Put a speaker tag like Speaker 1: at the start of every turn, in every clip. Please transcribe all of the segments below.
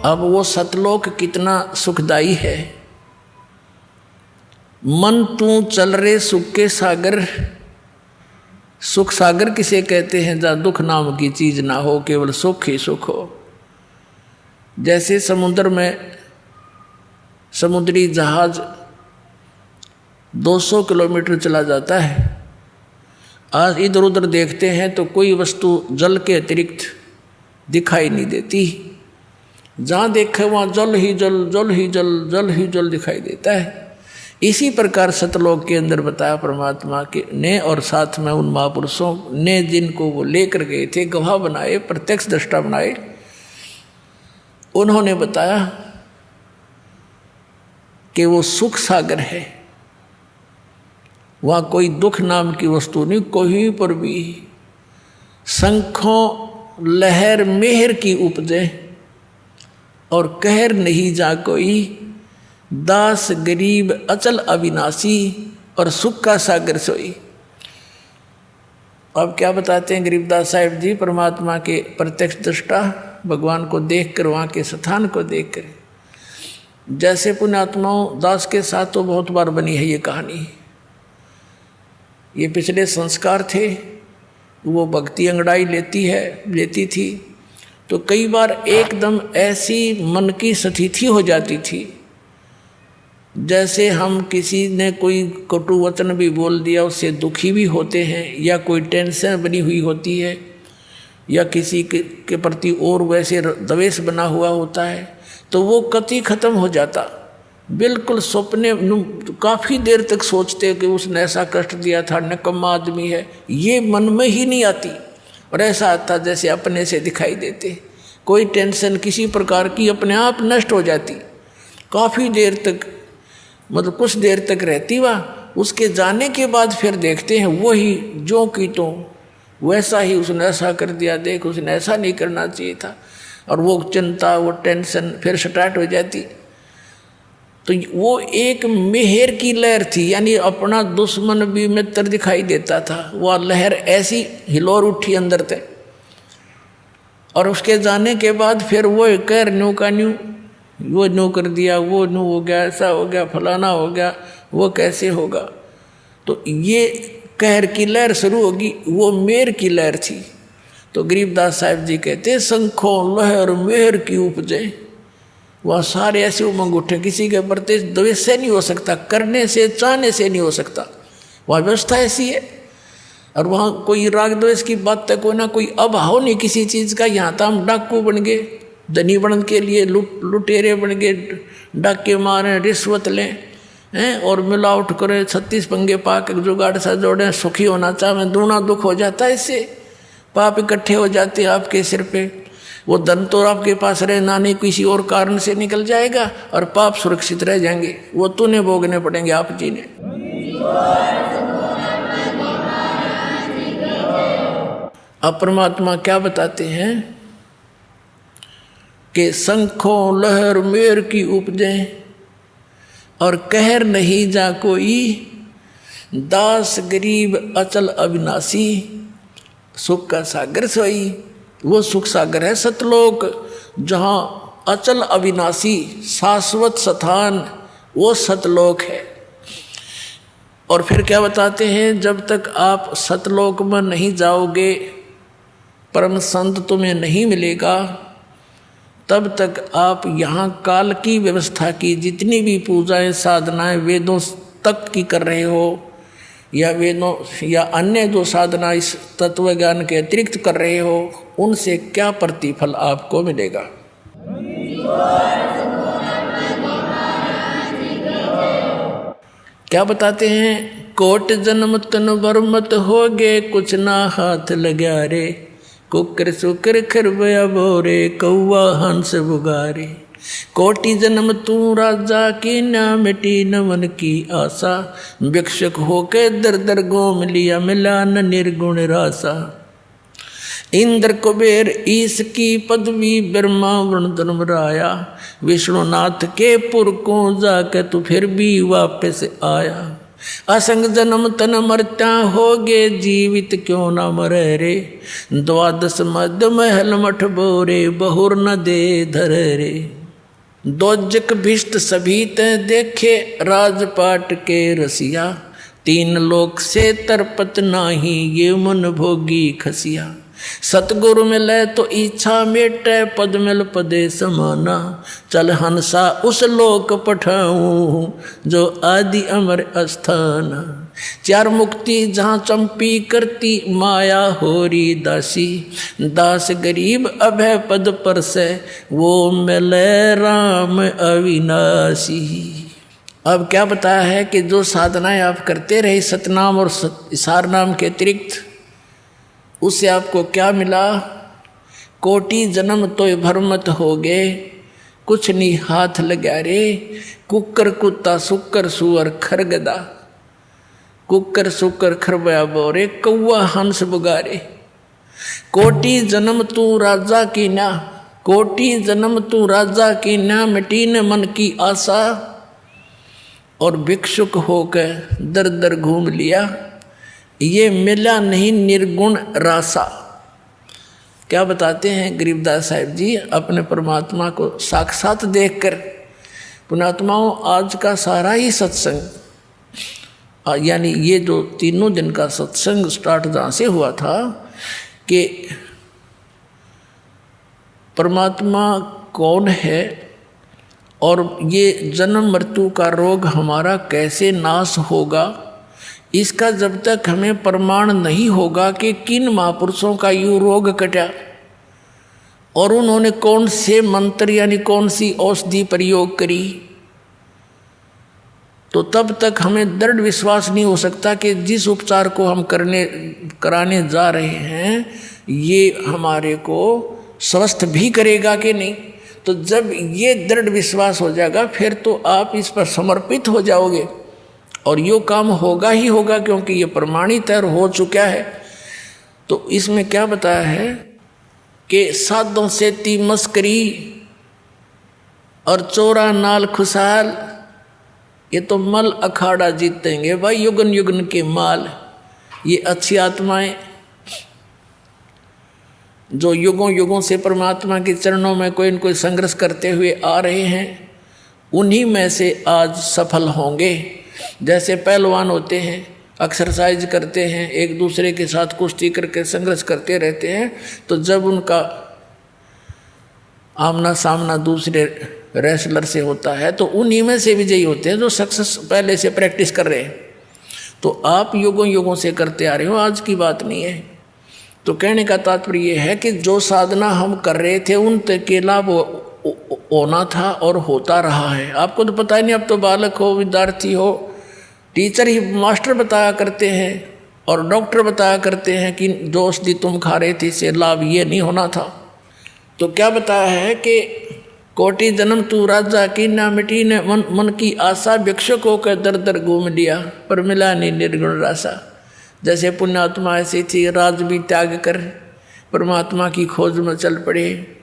Speaker 1: अब वो सतलोक कितना सुखदाई है। मन तू चल रे सुख के सागर, सुख सागर किसे कहते हैं? जहाँ दुख नाम की चीज ना हो, केवल सुख ही सुख हो। जैसे समुद्र में समुद्री जहाज 200 किलोमीटर चला जाता है, आज इधर उधर देखते हैं तो कोई वस्तु जल के अतिरिक्त दिखाई नहीं देती। जहाँ देखे वहाँ जल ही जल, जल ही जल, जल ही जल दिखाई देता है। इसी प्रकार सतलोक के अंदर बताया परमात्मा के ने, और साथ में उन महापुरुषों ने जिनको वो लेकर गए थे, गवाह बनाए, प्रत्यक्ष दृष्टा बनाए, उन्होंने बताया कि वो सुख सागर है। वहाँ कोई दुख नाम की वस्तु नहीं, कहीं पर भी। शंखों लहर मेहर की उपजे, और कहर नहीं जा कोई, दास गरीब अचल अविनाशी, और सुख का सागर सोई। अब क्या बताते हैं गरीबदास साहिब जी, परमात्मा के प्रत्यक्ष दृष्टा, भगवान को देखकर, वहाँ के स्थान को देखकर। जैसे पुण्यात्माओं दास के साथ तो बहुत बार बनी है ये कहानी। ये पिछले संस्कार थे, वो भक्ति अंगड़ाई लेती थी, तो कई बार एकदम ऐसी मन की स्थिति हो जाती थी, जैसे हम किसी ने कोई कटु वचन भी बोल दिया, उससे दुखी भी होते हैं, या कोई टेंशन बनी हुई होती है, या किसी के प्रति और वैसे द्वेष बना हुआ होता है, तो वो कति खत्म हो जाता। बिल्कुल सपने काफ़ी देर तक सोचते कि उसने ऐसा कष्ट दिया था, निकम्मा आदमी है, ये मन में ही नहीं आती। और ऐसा आता जैसे अपने से दिखाई देते। कोई टेंशन किसी प्रकार की अपने आप नष्ट हो जाती, काफ़ी देर तक, मतलब कुछ देर तक रहती वह। उसके जाने के बाद फिर देखते हैं वही जो की तो वैसा ही, उसने ऐसा कर दिया, देख उसने ऐसा नहीं करना चाहिए था, और वो चिंता, वो टेंशन फिर स्टार्ट हो जाती। तो वो एक मेहर की लहर थी, यानी अपना दुश्मन भी मित्र दिखाई देता था। वह लहर ऐसी हिलोर उठी अंदर से, और उसके जाने के बाद फिर वो कर न्यू का न्यू, वो न्यू कर दिया, वो न्यू हो गया, ऐसा हो गया, फलाना हो गया, वो कैसे होगा। तो ये कहर की लहर शुरू होगी, वो मेहर की लहर थी। तो गरीबदास साहिब जी कहते, शंखों लहर मेहर की उपजे। वह सारे ऐसे उमंग उठे, किसी के प्रति द्वेष से नहीं हो सकता, करने से चाहने से नहीं हो सकता, वह व्यवस्था ऐसी है। और वहाँ कोई राग द्वेष की बात तक, कोई ना कोई अभाव नहीं किसी चीज़ का। यहाँ तो हम डाकू बन गए, धनी बन के लिए लुटेरे बन गए, डाके मारें, रिश्वत लें हैं, और मिलावट करें, 36 पंगे पाक जुगाड़ सा जोड़ें, सुखी होना चाहे, दूना दुख हो जाता है। इससे पाप इकट्ठे हो जाते हैं आपके सिर पे। वो धन तो आपके पास रहना नहीं, किसी और कारण से निकल जाएगा, और पाप सुरक्षित रह जाएंगे, वो तूने भोगने पड़ेंगे आप जी ने। अब परमात्मा क्या बताते हैं कि शंखों लहर मेर की उपजे, और कहर नहीं जा कोई, दास गरीब अचल अविनाशी, सुख का सागर सोई। वो सुख सागर है सतलोक, जहाँ अचल अविनाशी शाश्वत स्थान, वो सतलोक है। और फिर क्या बताते हैं, जब तक आप सतलोक में नहीं जाओगे, परम संत तुम्हें नहीं मिलेगा, तब तक आप यहाँ काल की व्यवस्था की जितनी भी पूजाएं साधनाएं वेदों तक की कर रहे हो, या वेदों या अन्य जो साधना इस तत्व ज्ञान के अतिरिक्त कर रहे हो, उनसे क्या प्रतिफल आपको मिलेगा। क्या बताते हैं, कोट जन्म तन बरमत हो गे, कुछ ना हाथ लग्या रे, कुकर सुकर खरबया बोरे, कौवा हंस बुगारे। कोटि जन्म तू राजा की, ना मिटी न मन की आशा, भिक्षुक होके दर दर घूम लिया, मिला न निर्गुण रासा। इंद्र कुबेर ईश की पदवी, ब्रह्मा वरुण धर्मराया, विष्णुनाथ के पुर को जाके तू फिर भी वापस आया। असंग जन्म तन मरता होगे, जीवित क्यों न मरे रे, द्वादश मध्य महल मठ बोरे, बहुर न दे धर रे। दोजक भिष्ट सभी ते देखे राजपाट के रसिया, तीन लोक से तरपत नाही ये मन भोगी खसिया। सतगुरु मिले तो इच्छा मेटे पद मिल पदे समाना, चल हंसा उस लोक पठाऊं जो आदि अमर अस्थान। चार मुक्ति जहाँ चंपी करती माया होरी दासी, दास गरीब अभय पद पर से वो मिले राम अविनाशी। अब क्या बताया है कि जो साधनाएं आप करते रहे सतनाम और सार नाम के अतिरिक्त, उससे आपको क्या मिला? कोटि जन्म तो भरमत हो गए, कुछ नहीं हाथ लगा रे। कुकर कुत्ता सुकर सुअर खरगदा, कुकर सुकर खरबया बोरे कौआ हंस बुगारे। कोटि जन्म तू राजा की ना, कोटि जन्म तू राजा की ना, मिटी न मन की आशा, और भिक्षुक होकर दर दर घूम लिया, ये मिला नहीं निर्गुण रासा। क्या बताते हैं गरीबदास साहिब जी अपने परमात्मा को साक्षात देखकर? पुणात्माओं, आज का सारा ही सत्संग, यानी ये जो तीनों दिन का सत्संग स्टार्ट जहाँ से हुआ था कि परमात्मा कौन है और ये जन्म मृत्यु का रोग हमारा कैसे नाश होगा, इसका जब तक हमें प्रमाण नहीं होगा कि किन महापुरुषों का यूँ रोग कटा और उन्होंने कौन से मंत्र यानी कौन सी औषधि प्रयोग करी, तो तब तक हमें दृढ़ विश्वास नहीं हो सकता कि जिस उपचार को हम कराने जा रहे हैं ये हमारे को स्वस्थ भी करेगा कि नहीं। तो जब ये दृढ़ विश्वास हो जाएगा फिर तो आप इस पर समर्पित हो जाओगे और यो काम होगा ही होगा, क्योंकि ये प्रमाणित है और हो चुका है। तो इसमें क्या बताया है कि साधों से ती मस्करी और चोरा नाल खुशहाल, ये तो मल अखाड़ा जीतेंगे भाई युगन युगन के माल। ये अच्छी आत्माएं जो युगों युगों से परमात्मा के चरणों में कोई न कोई संघर्ष करते हुए आ रहे हैं, उन्हीं में से आज सफल होंगे। जैसे पहलवान होते हैं, एक्सरसाइज करते हैं, एक दूसरे के साथ कुश्ती करके संघर्ष करते रहते हैं, तो जब उनका आमना सामना दूसरे रेसलर से होता है तो उन्हीं में से विजयी होते हैं जो सक्सेस पहले से प्रैक्टिस कर रहे हैं। तो आप युगों युगों से करते आ रहे हो, आज की बात नहीं है। तो कहने का तात्पर्य ये है कि जो साधना हम कर रहे थे उन के लाभ होना था और होता रहा है। आपको तो पता ही नहीं, अब तो बालक हो, विद्यार्थी हो, टीचर ही मास्टर बताया करते हैं और डॉक्टर बताया करते हैं कि जो औषधि तुम खा रहे थे इससे लाभ ये नहीं होना था। तो क्या बताया है कि कोटि जन्म तू राजा की ना, मिटी ने मन की आशा, भिक्षुक होकर दर दर घूम लिया पर मिला नहीं निर्गुण रासा। जैसे पुण्यात्मा ऐसी थी, राज भी त्याग कर परमात्मा की खोज में चल पड़े।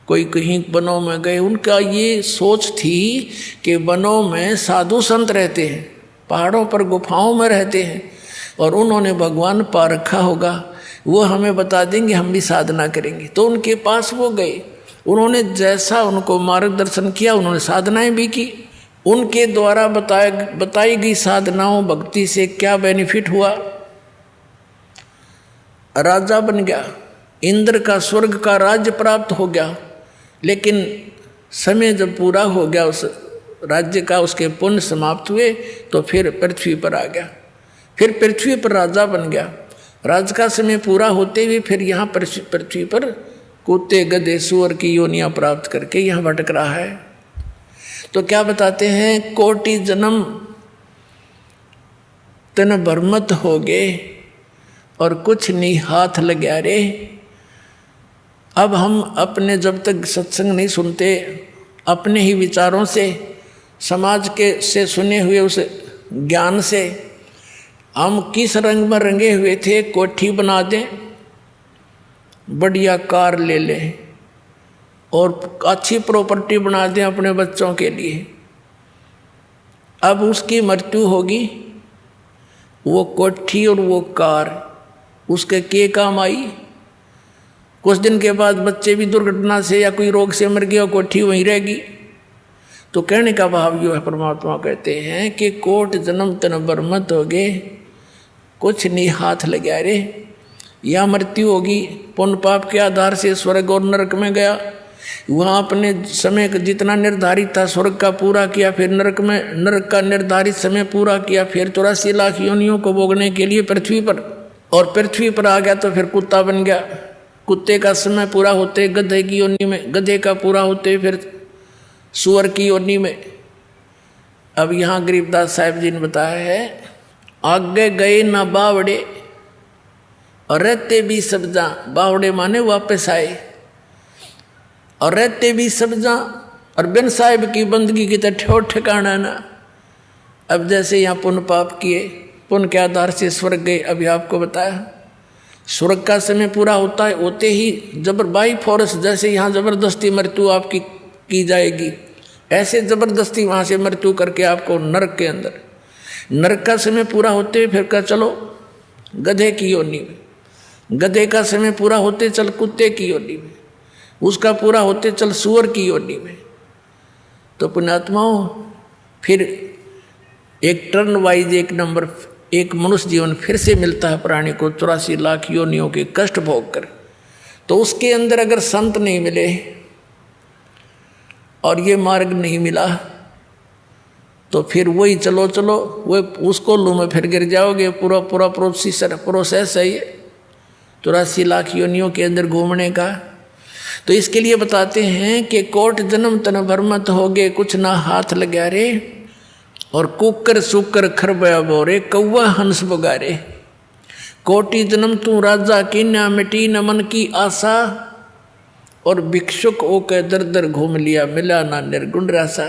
Speaker 1: कोई कहीं वनों में गए, उनका ये सोच थी कि वनों में साधु संत रहते हैं, पहाड़ों पर गुफाओं में रहते हैं और उन्होंने भगवान पा रखा होगा, वो हमें बता देंगे, हम भी साधना करेंगे। तो उनके पास वो गए, उन्होंने जैसा उनको मार्गदर्शन किया उन्होंने साधनाएं भी की। उनके द्वारा बताई गई साधनाओं भक्ति से क्या बेनिफिट हुआ? राजा बन गया, इंद्र का स्वर्ग का राज्य प्राप्त हो गया। लेकिन समय जब पूरा हो गया उस राज्य का, उसके पुण्य समाप्त हुए, तो फिर पृथ्वी पर आ गया, फिर पृथ्वी पर राजा बन गया। राज का समय पूरा होते हुए फिर यहाँ पृथ्वी पर कुत्ते गधे सुअर की योनियाँ प्राप्त करके यहाँ भटक रहा है। तो क्या बताते हैं, कोटि जन्म तन भरमत हो गए और कुछ नहीं हाथ लग्या रे। अब हम अपने जब तक सत्संग नहीं सुनते, अपने ही विचारों से, समाज के से सुने हुए उस ज्ञान से हम किस रंग में रंगे हुए थे, कोठी बना दें, बढ़िया कार ले लें और अच्छी प्रॉपर्टी बना दें अपने बच्चों के लिए। अब उसकी मृत्यु होगी, वो कोठी और वो कार उसके के काम आई? कुछ दिन के बाद बच्चे भी दुर्घटना से या कोई रोग से मर गया, कोठी वहीं रहेगी। तो कहने का भाव यो है, परमात्मा कहते हैं कि कोट जन्म तन बरमत होगे, कुछ नहीं हाथ लगा रे। या मृत्यु होगी, पुण्य पाप के आधार से स्वर्ग और नरक में गया, वहाँ अपने समय का जितना निर्धारित था स्वर्ग का पूरा किया, फिर नरक का निर्धारित समय पूरा किया, फिर 84 लाख योनियों को भोगने के लिए पृथ्वी पर, और पृथ्वी पर आ गया तो फिर कुत्ता बन गया। कुत्ते का समय पूरा होते गधे की योनि में, गधे का पूरा होते फिर सुअर की योनि में। अब यहाँ गरीबदास साहिब जी ने बताया है, आगे गए ना बावड़े और रहते भी सब्जा, बावड़े माने वापस आए, और रहते भी सब्जा, और बिन साहिब की बंदगी की तो ठोर ठिकाना ना। अब जैसे यहाँ पुण्य पाप किए, पुण्य के आधार से स्वर्ग गए, अभी आपको बताया स्वर्ग का समय पूरा होता है, होते ही जबर बाई फोर्स, जैसे यहाँ जबरदस्ती मृत्यु आपकी की जाएगी, ऐसे जबरदस्ती वहाँ से मृत्यु करके आपको नरक के अंदर, नरक का समय पूरा होते फिर का चलो गधे की योनि में, गधे का समय पूरा होते चल कुत्ते की योनि में, उसका पूरा होते चल सुअर की योनि में। तो पुण्यात्माओं फिर एक टर्न वाइज एक नंबर एक मनुष्य जीवन फिर से मिलता है प्राणी को 84 लाख योनियों के कष्ट भोग कर। तो उसके अंदर अगर संत नहीं मिले और ये मार्ग नहीं मिला तो फिर वही चलो चलो वो उसको लू में फिर गिर जाओगे। पूरा प्रोसेस है ये 84 लाख योनियों के अंदर घूमने का। तो इसके लिए बताते हैं कि कोट जन्म तन भरमत होगे, कुछ ना हाथ लगा रे, और कुकर सुकर खरबया बोरे, कौवा हंस बगारे। कोटि जन्म तू राजा की ना मिटी न मन की आशा, और भिक्षुक ओ के दर दर घूम लिया, मिला ना निर्गुण रासा।